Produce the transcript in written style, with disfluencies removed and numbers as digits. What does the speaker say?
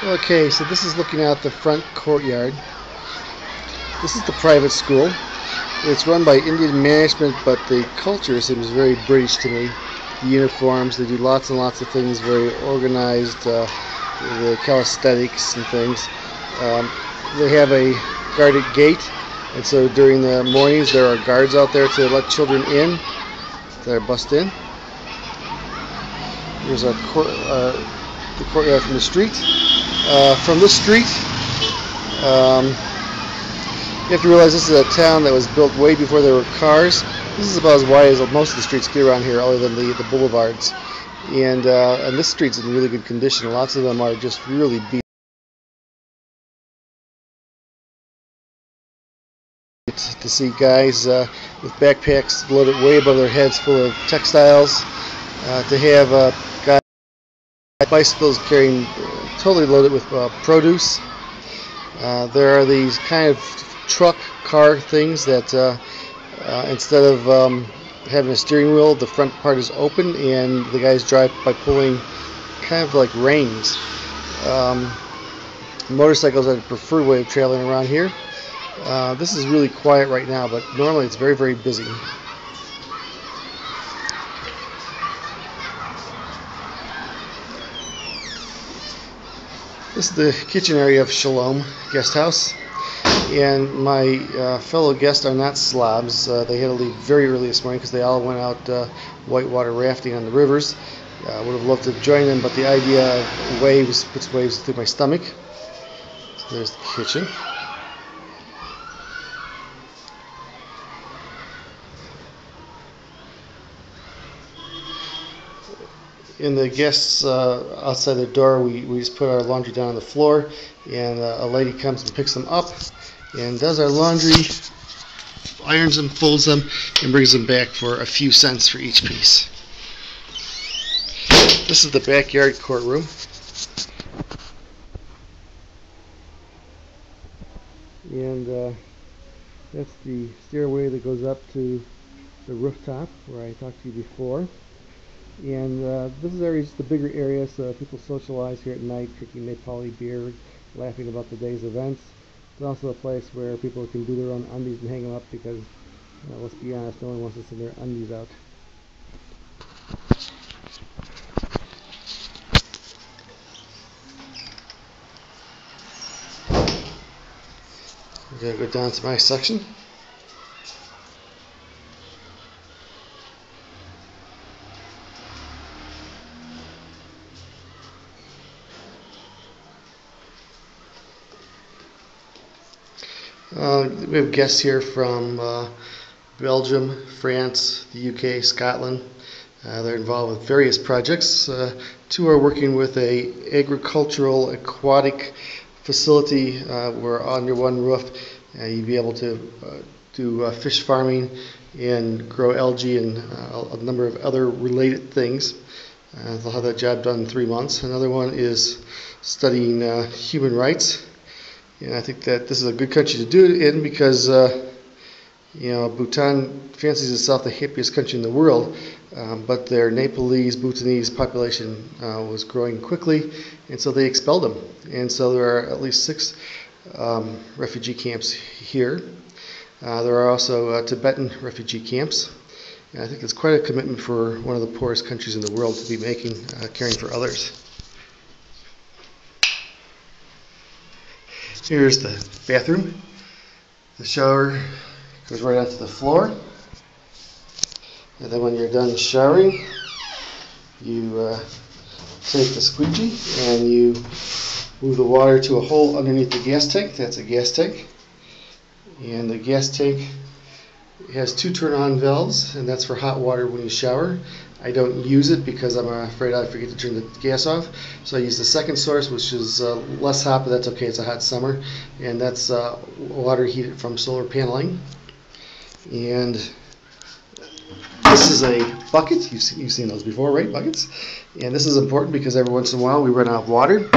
Okay, so this is looking out the front courtyard. This is the private school. It's run by Indian management, but the culture seems very British to me. The uniforms, they do lots and lots of things, very organized, the calisthenics and things. They have a guarded gate, and so during the mornings there are guards out there to let children in that are bussed in. Here's our the courtyard from the street. From this street, you have to realize this is a town that was built way before there were cars. This is about as wide as most of the streets get around here, other than the boulevards. And this street's in really good condition. Lots of them are just really beat to see guys with backpacks loaded way above their heads full of textiles, to have guys bicycles carrying totally loaded with produce. There are these kind of truck car things that instead of having a steering wheel, the front part is open and the guys drive by pulling kind of like reins. Motorcycles are the preferred way of traveling around here. This is really quiet right now, but normally it's very, very busy. This is the kitchen area of Shalom guest house, and my fellow guests are not slobs. They had to leave very early this morning because they all went out whitewater rafting on the rivers. Would have loved to join them, but the idea of waves puts waves through my stomach. So there's the kitchen. In the guests outside the door, we just put our laundry down on the floor, and a lady comes and picks them up and does our laundry, irons them, folds them, and brings them back for a few cents for each piece. This is the backyard courtroom. And that's the stairway that goes up to the rooftop where I talked to you before. And this is the bigger area, so people socialize here at night, drinking Nepali beer, laughing about the day's events. It's also a place where people can do their own undies and hang them up because, let's be honest, no one wants to send their undies out. We're going to go down to my section. We have guests here from Belgium, France, the UK, Scotland. They're involved with various projects. Two are working with a agricultural aquatic facility where under one roof you'd be able to do fish farming and grow algae and a number of other related things. They'll have that job done in 3 months. Another one is studying human rights. And I think that this is a good country to do it in because, Bhutan fancies itself the happiest country in the world, but their Bhutanese population was growing quickly, and so they expelled them. And so there are at least 6 refugee camps here. There are also Tibetan refugee camps. And I think it's quite a commitment for one of the poorest countries in the world to be making, caring for others. Here's the bathroom. The shower goes right onto the floor. And then when you're done showering, you take the squeegee and you move the water to a hole underneath the gas tank. That's a gas tank. And the gas tank has 2 turn-on valves, and that's for hot water when you shower. I don't use it because I'm afraid I forget to turn the gas off. So I use the second source, which is less hot, but that's okay. It's a hot summer. And that's water heated from solar paneling. And this is a bucket. You've seen those before, right? Buckets. And this is important because every once in a while we run out of water.